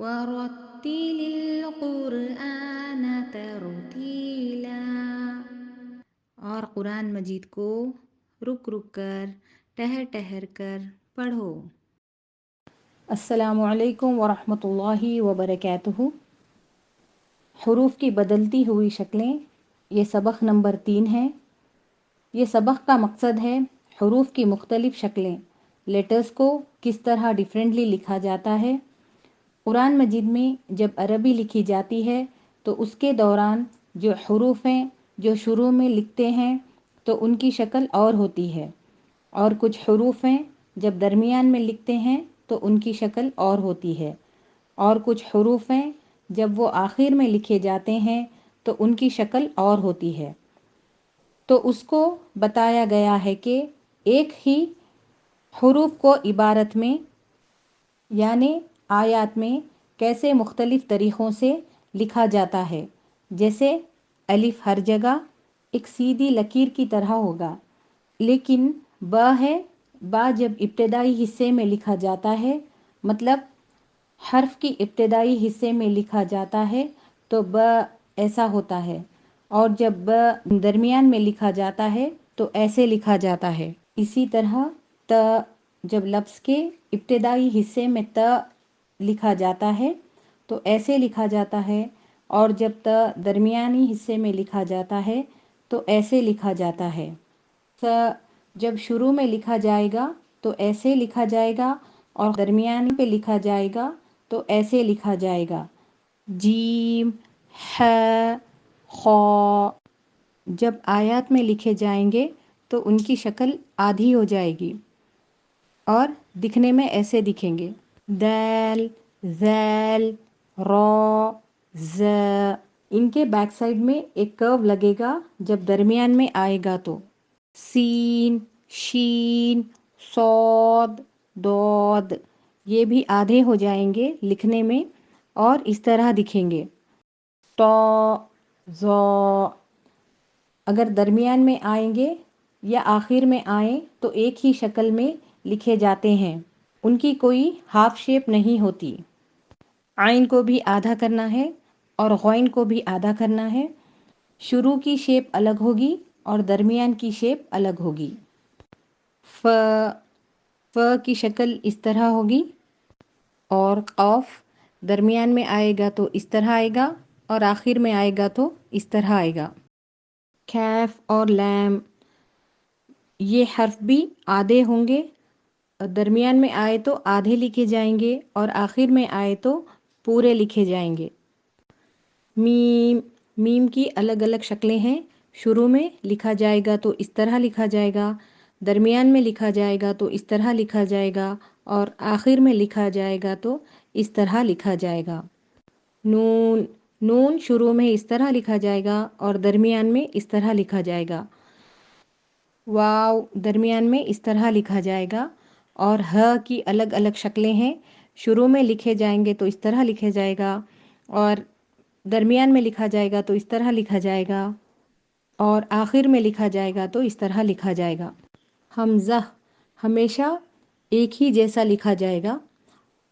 ورتل القرآن ترتیلا، اور قرآن مجید کو رک رک کر، ٹہر ٹہر کر پڑھو۔ السلام علیکم ورحمۃ اللہ وبرکاتہ۔ حروف کی بدلتی ہوئی شکلیں، یہ سبق نمبر 3 ہے۔ یہ سبق کا مقصد ہے حروف کی مختلف شکلیں، لیٹرز کو کس طرح ڈیفرنٹلی لکھا جاتا ہے۔ قرآن مجید میں جب عربی لکھی جاتی ہے تو اس کے دوران جو حروف ہیں جو شروع میں لکھتے ہیں تو ان کی شکل اور ہوتی ہے، اور کچھ حروف ہیں جب درمیان میں لکھتے ہیں تو ان کی شکل اور ہوتی ہے، اور کچھ حروف ہیں جب وہ آخر میں لکھے جاتے ہیں تو ان کی شکل اور ہوتی ہے۔ تو اس کو بتایا گیا ہے کہ ایک ہی حروف کو عبارت میں یعنی آیات میں کیسے مختلف طریقوں سے لکھا جاتا ہے۔ جیسے الف ہر جگہ ایک سیدھی لکیر کی طرح ہوگا، لیکن با ہے، با جب ابتدائی حصے میں لکھا جاتا ہے، مطلب حرف کی ابتدائی حصے میں لکھا جاتا ہے تو با ایسا ہوتا ہے، اور جب با درمیان میں لکھا جاتا ہے تو ایسے لکھا جاتا ہے۔ اسی طرح تا جب لفظ کے ابتدائی حصے میں تا لکھا جاتا ہے تو ایسے لکھا جاتا ہے، اور جب تا درمیانی حصے میں لکھا جاتا ہے تو ایسے لکھا جاتا ہے۔ سا جب شروع میں لکھا جائے گا تو ایسے لکھا جائے گا، اور درمیان پہ لکھا جائے گا تو ایسے لکھا جائے گا۔ جیم، ح، خا جب آیات میں لکھے جائیں گے تو ان کی شکل آدھی ہو جائے گی اور دکھنے میں ایسے دکھیں گے۔ دال، ذال، را، ز، ان کے بیک سائڈ میں ایک کرو لگے گا جب درمیان میں آئے گا تو۔ سین، شین، صاد، داد، یہ بھی آدھے ہو جائیں گے لکھنے میں اور اس طرح دکھیں گے۔ تا، زا، اگر درمیان میں آئیں گے یا آخر میں آئیں تو ایک ہی شکل میں لکھے جاتے ہیں، ان کی کوئی ہاف شیپ نہیں ہوتی۔ عین کو بھی آدھا کرنا ہے اور غین کو بھی آدھا کرنا ہے، شروع کی شیپ الگ ہوگی اور درمیان کی شیپ الگ ہوگی۔ ف، ف کی شکل اس طرح ہوگی، اور قاف درمیان میں آئے گا تو اس طرح آئے گا اور آخر میں آئے گا تو اس طرح آئے گا۔ کیف اور لام، یہ حرف بھی آدھے ہوں گے، درمیان میں آئے تو آدھے لکھے جائیں گے اور آخر میں آئے تو پورے لکھے جائیں گے۔ میم، میم کی الگ الگ شکلیں ہیں، شروع میں لکھا جائے گا تو اس طرح لکھا جائے گا، درمیان میں لکھا جائے گا تو اس طرح لکھا جائے گا، اور آخر میں لکھا جائے گا تو اس طرح لکھا جائے گا۔ نون، نون شروع میں اس طرح لکھا جائے گا اور درمیان میں اس طرح لکھا جائے گا۔ واو درمیان میں اس طرح لکھا جائے گا، اور ہ کی الگ الگ شکلیں ہیں، شروع میں لکھے جائیں گے تو اس طرح لکھے جائے گا، اور درمیان میں لکھا جائے گا تو اس طرح لکھا جائے گا، اور آخر میں لکھا جائے گا تو اس طرح لکھا جائے گا۔ حمزہ ہمیشہ ایک ہی جیسا لکھا جائے گا،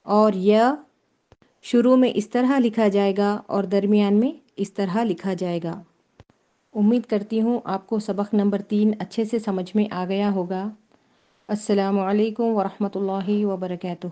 اور یا شروع میں اس طرح لکھا جائے گا اور درمیان میں اس طرح لکھا جائے گا۔ امید کرتی ہوں آپ کو سبق نمبر 3 اچھے سے سمجھ میں آ گیا ہوگا۔ السلام علیکم ورحمۃ اللہ وبرکاتہ۔